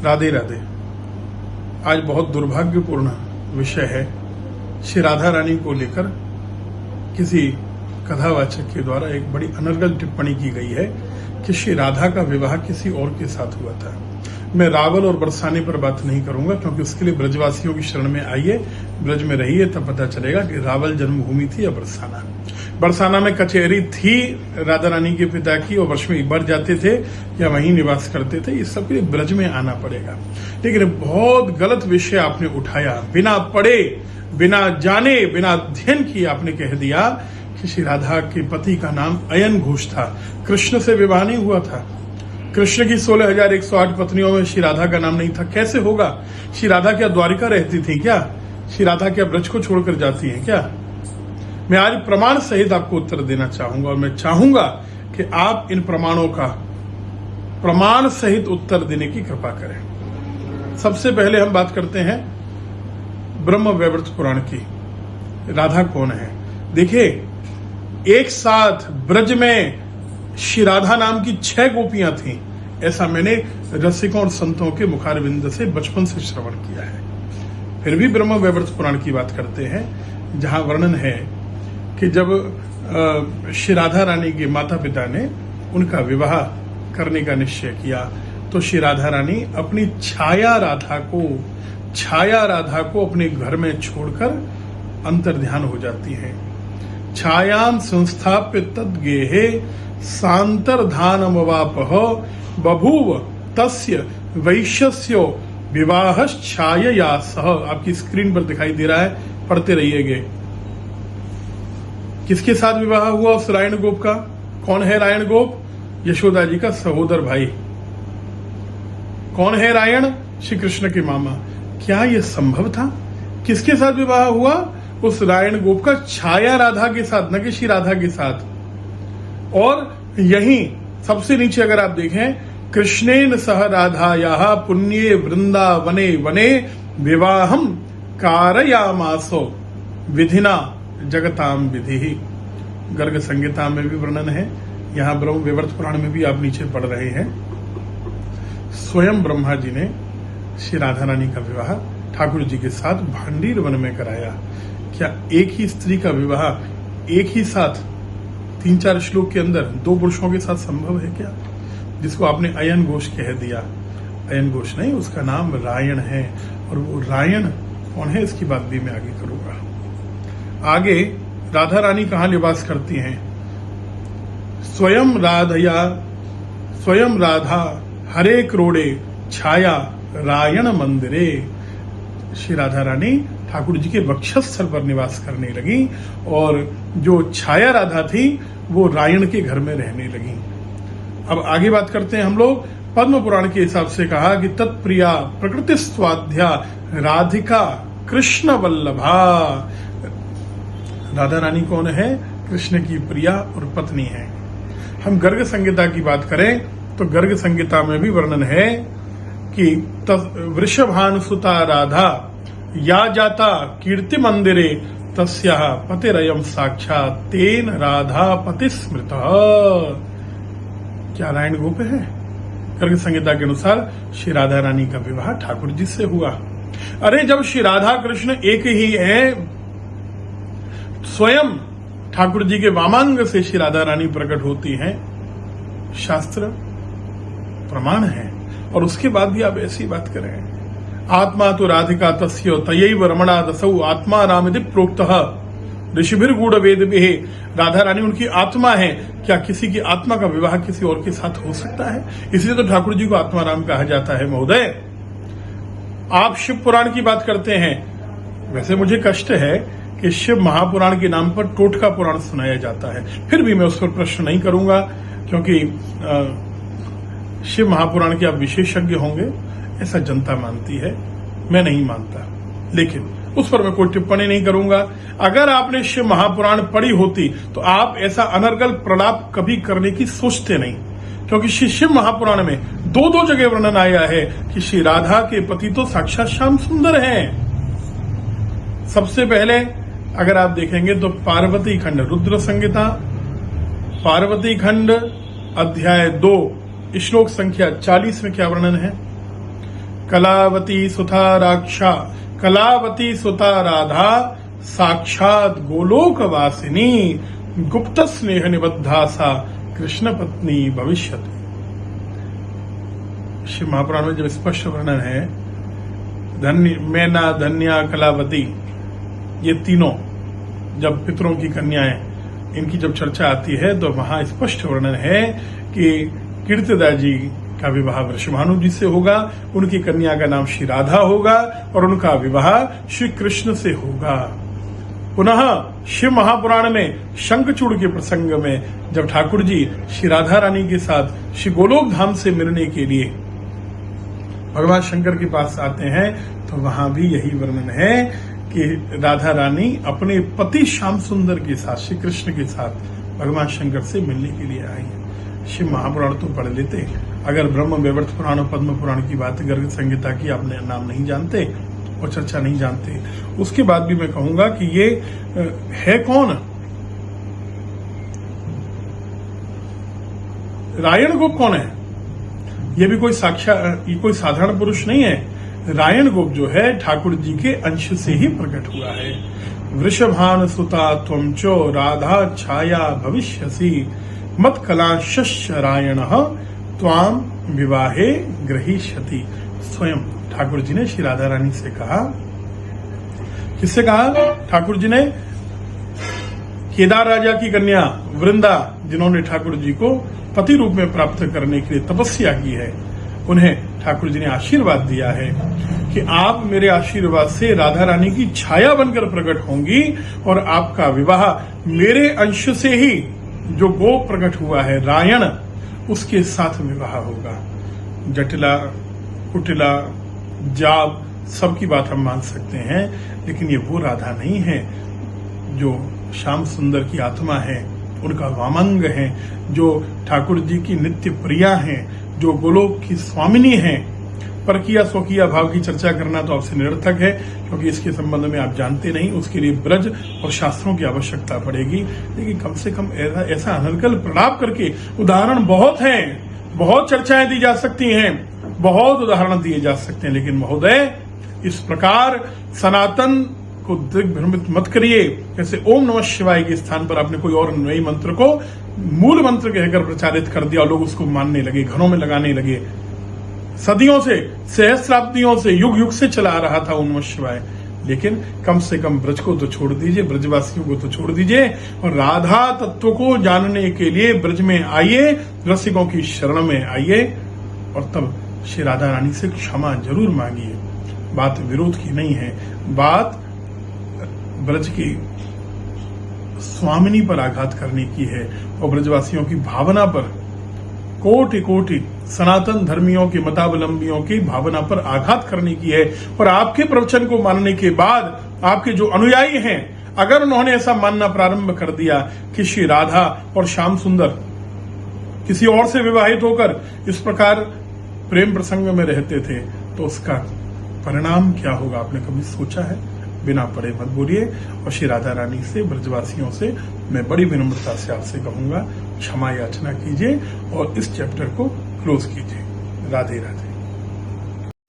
राधे राधे। आज बहुत दुर्भाग्यपूर्ण विषय है। श्री राधा रानी को लेकर किसी कथावाचक के द्वारा एक बड़ी अनर्गल टिप्पणी की गई है कि श्री राधा का विवाह किसी और के साथ हुआ था। मैं रावल और बरसाने पर बात नहीं करूंगा, क्योंकि उसके लिए ब्रजवासियों की शरण में आइए, ब्रज में रहिए, तब पता चलेगा कि रावल जन्मभूमि थी या बरसाना। बरसाना में कचहरी थी राधा रानी के पिता की, और वर्ष में एक बार जाते थे या वहीं निवास करते थे। इस सब के लिए ब्रज में आना पड़ेगा। लेकिन बहुत गलत विषय आपने उठाया, बिना पढ़े, बिना जाने, बिना अध्ययन किए आपने कह दिया कि श्री राधा के पति का नाम अयन घोष था। कृष्ण से विवाह नहीं हुआ था। कृष्ण की 16,108 पत्नियों में श्री राधा का नाम नहीं था। कैसे होगा? श्री राधा क्या द्वारिका रहती थी क्या? श्री राधा क्या ब्रज को छोड़कर जाती है क्या? मैं आज प्रमाण सहित आपको उत्तर देना चाहूंगा, और मैं चाहूंगा कि आप इन प्रमाणों का प्रमाण सहित उत्तर देने की कृपा करें। सबसे पहले हम बात करते हैं ब्रह्म वैवर्त पुराण की। राधा कौन है? देखिए, एक साथ ब्रज में श्री राधा नाम की 6 गोपियां थीं, ऐसा मैंने रसिकों और संतों के मुखारविंद से बचपन से श्रवण किया है। फिर भी ब्रह्म वैवर्त पुराण की बात करते हैं, जहां वर्णन है कि जब श्री राधा रानी के माता पिता ने उनका विवाह करने का निश्चय किया, तो श्री राधा रानी अपनी छाया राधा को अपने घर में छोड़कर अंतर्ध्यान हो जाती है। छायां संस्थाप्य तद्गेहे सांतर्धानमवापह बभूव तस्य वैश्यस्यो विवाहश्छायया सह। आपकी स्क्रीन पर दिखाई दे रहा है, पढ़ते रहिएगे। किसके साथ विवाह हुआ उस रायण गोप का? कौन है रायण गोप? यशोदा जी का सहोदर भाई। कौन है रायण? श्री कृष्ण के मामा। क्या यह संभव था? किसके साथ विवाह हुआ? उस रायण गोप का छाया राधा के साथ, न कि श्री राधा के साथ। और यहीं सबसे नीचे अगर आप देखें, कृष्णेन सह राधायाः पुण्ये वृंदावने वने विवाहम कारयामासो विधिना जगताम विधि। गर्ग संहिता में भी वर्णन है, यहां ब्रह्म वैवर्त पुराण में भी आप नीचे पढ़ रहे हैं। स्वयं ब्रह्मा जी ने श्री राधा रानी का विवाह ठाकुर जी के साथ भांडीर वन में कराया। क्या एक ही स्त्री का विवाह एक ही साथ 3-4 श्लोक के अंदर 2 पुरुषों के साथ संभव है क्या? जिसको आपने अयन घोष कह दिया। अयन घोष नहीं, उसका नाम रायण है। और वो रायण कौन है, इसकी बात भी मैं आगे करूंगा। आगे राधा रानी कहां निवास करती हैं? स्वयं राधा हरे क्रोड़े छाया रायण मंदिरे। श्री राधा रानी ठाकुर जी के वक्षस्थल पर निवास करने लगी, और जो छाया राधा थी वो रायण के घर में रहने लगी। अब आगे बात करते हैं हम लोग। पद्म पुराण के हिसाब से कहा कि तत्प्रिया प्रकृति स्वाध्या राधिका कृष्ण वल्लभा। राधा रानी कौन है? कृष्ण की प्रिया और पत्नी है। हम गर्ग संहिता की बात करें तो गर्ग संहिता में भी वर्णन है कि वृषभानुसुता राधा या जाता कीर्ति मंदिरे तस्याः पतिरयम साक्षात तेन राधा पति स्मृतः। क्या रायण गोप है? गर्ग संहिता के अनुसार श्री राधा रानी का विवाह ठाकुर जी से हुआ। अरे जब श्री राधा कृष्ण एक ही है, स्वयं ठाकुर जी के वामांग से श्री राधा रानी प्रकट होती हैं, शास्त्र प्रमाण है। और उसके बाद भी आप ऐसी बात करें, आत्मा तो राधिका तस्यो तयैव रमणा दसौ आत्मा नामिति प्रोक्तः ऋषिभिर गूढ़ वेद में। राधा रानी उनकी आत्मा है। क्या किसी की आत्मा का विवाह किसी और के साथ हो सकता है? इसलिए तो ठाकुर जी को आत्मा राम कहा जाता है। महोदय, आप शिव पुराण की बात करते हैं। वैसे मुझे कष्ट है कि शिव महापुराण के नाम पर टोटका पुराण सुनाया जाता है। फिर भी मैं उस पर प्रश्न नहीं करूंगा, क्योंकि शिव महापुराण के आप विशेषज्ञ होंगे, ऐसा जनता मानती है, मैं नहीं मानता। लेकिन उस पर मैं कोई टिप्पणी नहीं करूंगा। अगर आपने शिव महापुराण पढ़ी होती तो आप ऐसा अनर्गल प्रलाप कभी करने की सोचते नहीं, क्योंकि श्री शिव महापुराण में 2 जगह वर्णन आया है कि श्री राधा के पति तो साक्षात श्याम सुंदर हैं। सबसे पहले अगर आप देखेंगे तो पार्वती खंड रुद्र संहिता, पार्वती खंड अध्याय 2 श्लोक संख्या 40 में क्या वर्णन है? कलावती सुता राक्षा, कलावती सुता राधा, साक्षात गोलोक वासिनी, गुप्त स्नेह निबद्धा सा कृष्ण पत्नी भविष्यति। शिव महापुराण में जब स्पष्ट वर्णन है, धन्य मैना, धन्या, कलावती, ये तीनों जब पितरों की कन्याएं, इनकी जब चर्चा आती है तो वहां स्पष्ट वर्णन है कि कीर्तिदा जी का विवाह वृषभानु जी से होगा, उनकी कन्या का नाम श्री राधा होगा और उनका विवाह श्री कृष्ण से होगा। पुनः शिव महापुराण में शंखचूड़ के प्रसंग में जब ठाकुर जी श्री राधा रानी के साथ श्री गोलोक धाम से मिलने के लिए भगवान शंकर के पास आते हैं तो वहां भी यही वर्णन है कि राधा रानी अपने पति श्याम सुंदर के साथ, श्री कृष्ण के साथ भगवान शंकर से मिलने के लिए आई है। शिव महापुराण तो पढ़ लेते, अगर ब्रह्म वैवर्त पुराण और पद्म पुराण की बात, गर्ग संहिता की आपने नाम नहीं जानते और चर्चा नहीं जानते, उसके बाद भी मैं कहूंगा कि ये है कौन? रायण गोप कौन है? ये भी कोई ये कोई साधारण पुरुष नहीं है। रायण गोप जो है ठाकुर जी के अंश से ही प्रकट हुआ है। वृषभान सुता त्वं चो राधा छाया भविष्यसि, मत कला शस्य रायण त्वाम विवाहे ग्रहीष्यति। स्वयं ठाकुर जी ने श्री राधा रानी से कहा। किससे कहा? ठाकुर जी ने केदार राजा की कन्या वृंदा, जिन्होंने ठाकुर जी को पति रूप में प्राप्त करने के लिए तपस्या की है, उन्हें ठाकुर जी ने आशीर्वाद दिया है कि आप मेरे आशीर्वाद से राधा रानी की छाया बनकर प्रकट होंगी और आपका विवाह मेरे अंश से ही जो गोप प्रकट हुआ है रायण, उसके साथ विवाह होगा। जटिला, कुटिला, जाब सबकी बात हम मान सकते हैं, लेकिन ये वो राधा नहीं है जो श्याम सुंदर की आत्मा है, उनका वामंग है, जो ठाकुर जी की नित्य प्रिया हैं, जो गोलोक की स्वामिनी हैं। परकिया स्वकीय भाव की चर्चा करना तो आपसे निरर्थक है, क्योंकि इसके संबंध में आप जानते नहीं, उसके लिए ब्रज और शास्त्रों की आवश्यकता पड़ेगी। लेकिन कम से कम ऐसा अनर्गल प्रलाप करके, उदाहरण बहुत हैं, बहुत चर्चाएं दी जा सकती हैं, बहुत उदाहरण दिए जा सकते हैं, लेकिन महोदय इस प्रकार सनातन को दिग्भ्रमित मत करिए। जैसे ओम नमः शिवाय के स्थान पर आपने कोई और नए मंत्र को मूल मंत्र कहकर प्रचारित कर दिया और लोग उसको मानने लगे, घरों में लगाने लगे। सदियों से, सहस्राब्दियों से, युग युग से चला आ रहा था ओम नमः शिवाय, लेकिन कम से कम ब्रज को तो छोड़ दीजिए, ब्रजवासियों को तो छोड़ दीजिए और राधा तत्व को जानने के लिए ब्रज में आइए, रसिकों की शरण में आइए और तब श्री राधा रानी से क्षमा जरूर मांगिए। बात विरोध की नहीं है, बात ब्रज की स्वामिनी पर आघात करने की है और ब्रजवासियों की भावना पर, कोटि कोटि सनातन धर्मियों के मतावलंबियों की भावना पर आघात करने की है। और आपके प्रवचन को मानने के बाद आपके जो अनुयायी हैं, अगर उन्होंने ऐसा मानना प्रारंभ कर दिया कि श्री राधा और श्याम सुंदर किसी और से विवाहित होकर इस प्रकार प्रेम प्रसंग में रहते थे, तो उसका परिणाम क्या होगा आपने कभी सोचा है? बिना पढ़े मत बोलिए। और श्री राधा रानी से, ब्रजवासियों से मैं बड़ी विनम्रता से आपसे कहूंगा, क्षमा याचना कीजिए और इस चैप्टर को क्लोज कीजिए। Radhe Radhe.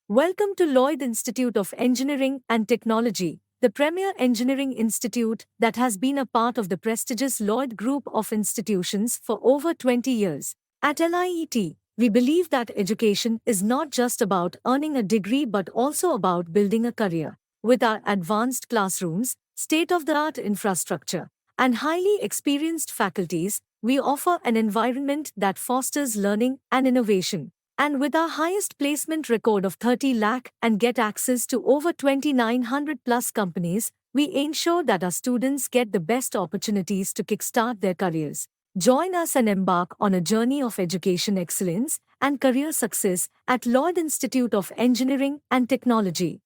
Welcome to Lloyd Institute of Engineering and Technology, the premier engineering institute that has been a part of the prestigious Lloyd Group of institutions for over 20 years. At LIET, we believe that education is not just about earning a degree but also about building a career. With our advanced classrooms, state-of-the-art infrastructure, and highly experienced faculties, we offer an environment that fosters learning and innovation. And with our highest placement record of 30 lakh and get access to over 2,900 plus companies, we ensure that our students get the best opportunities to kickstart their careers. Join us and embark on a journey of education excellence and career success at Lloyd Institute of Engineering and Technology.